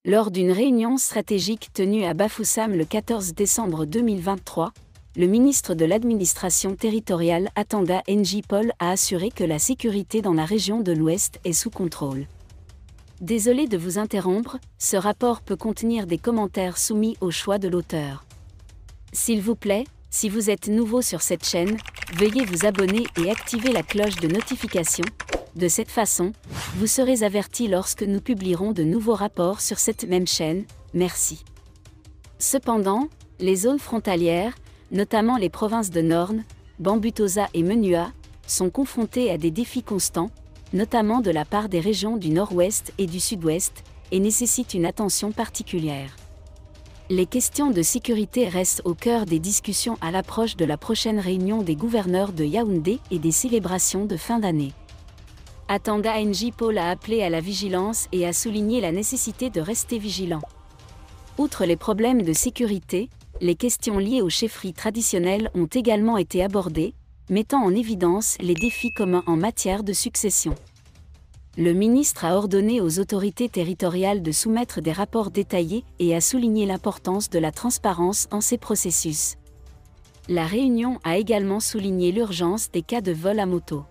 Lors d'une réunion stratégique tenue à Bafoussam le 14 décembre 2023, le ministre de l'administration territoriale Atanda NJ Paul a assuré que la sécurité dans la région de l'Ouest est sous contrôle. Désolé de vous interrompre, ce rapport peut contenir des commentaires soumis au choix de l'auteur. S'il vous plaît, si vous êtes nouveau sur cette chaîne, veuillez vous abonner et activer la cloche de notification. De cette façon, vous serez averti lorsque nous publierons de nouveaux rapports sur cette même chaîne. Merci. Cependant, les zones frontalières, notamment les provinces de Norne, Bambutosa et Menua, sont confrontées à des défis constants, notamment de la part des régions du nord-ouest et du sud-ouest, et nécessitent une attention particulière. Les questions de sécurité restent au cœur des discussions à l'approche de la prochaine réunion des gouverneurs de Yaoundé et des célébrations de fin d'année. Atanda NJ Paul a appelé à la vigilance et a souligné la nécessité de rester vigilant. Outre les problèmes de sécurité, les questions liées aux chefferies traditionnelles ont également été abordées, mettant en évidence les défis communs en matière de succession. Le ministre a ordonné aux autorités territoriales de soumettre des rapports détaillés et a souligné l'importance de la transparence en ces processus. La réunion a également souligné l'urgence des cas de vol à moto.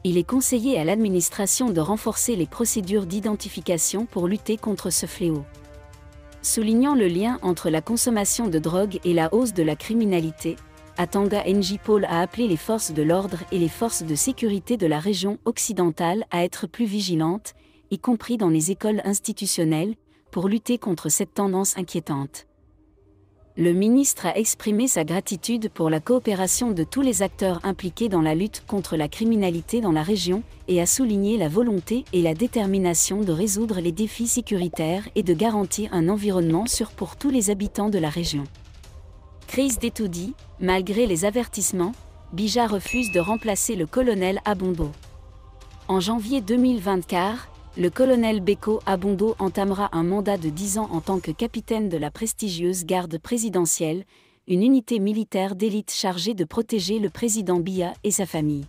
Il est conseillé à l'administration de renforcer les procédures d'identification pour lutter contre ce fléau. Soulignant le lien entre la consommation de drogue et la hausse de la criminalité, Atanda NJ Paul a appelé les forces de l'ordre et les forces de sécurité de la région occidentale à être plus vigilantes, y compris dans les écoles institutionnelles, pour lutter contre cette tendance inquiétante. Le ministre a exprimé sa gratitude pour la coopération de tous les acteurs impliqués dans la lutte contre la criminalité dans la région et a souligné la volonté et la détermination de résoudre les défis sécuritaires et de garantir un environnement sûr pour tous les habitants de la région. Crise d'Etoudi, malgré les avertissements, Bija refuse de remplacer le colonel Abondo. En janvier 2024, le colonel Beko Abondo entamera un mandat de 10 ans en tant que capitaine de la prestigieuse garde présidentielle, une unité militaire d'élite chargée de protéger le président Biya et sa famille.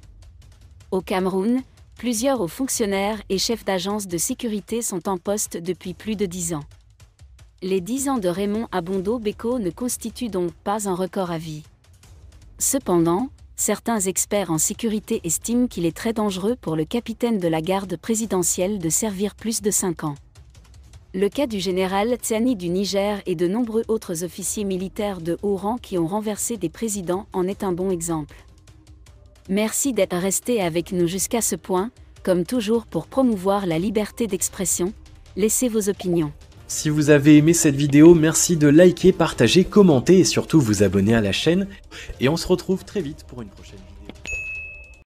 Au Cameroun, plusieurs hauts fonctionnaires et chefs d'agences de sécurité sont en poste depuis plus de 10 ans. Les 10 ans de Raymond Abondo Beko ne constituent donc pas un record à vie. Cependant, certains experts en sécurité estiment qu'il est très dangereux pour le capitaine de la garde présidentielle de servir plus de 5 ans. Le cas du général Tsiani du Niger et de nombreux autres officiers militaires de haut rang qui ont renversé des présidents en est un bon exemple. Merci d'être resté avec nous jusqu'à ce point, comme toujours pour promouvoir la liberté d'expression, laissez vos opinions. Si vous avez aimé cette vidéo, merci de liker, partager, commenter et surtout vous abonner à la chaîne. Et on se retrouve très vite pour une prochaine vidéo.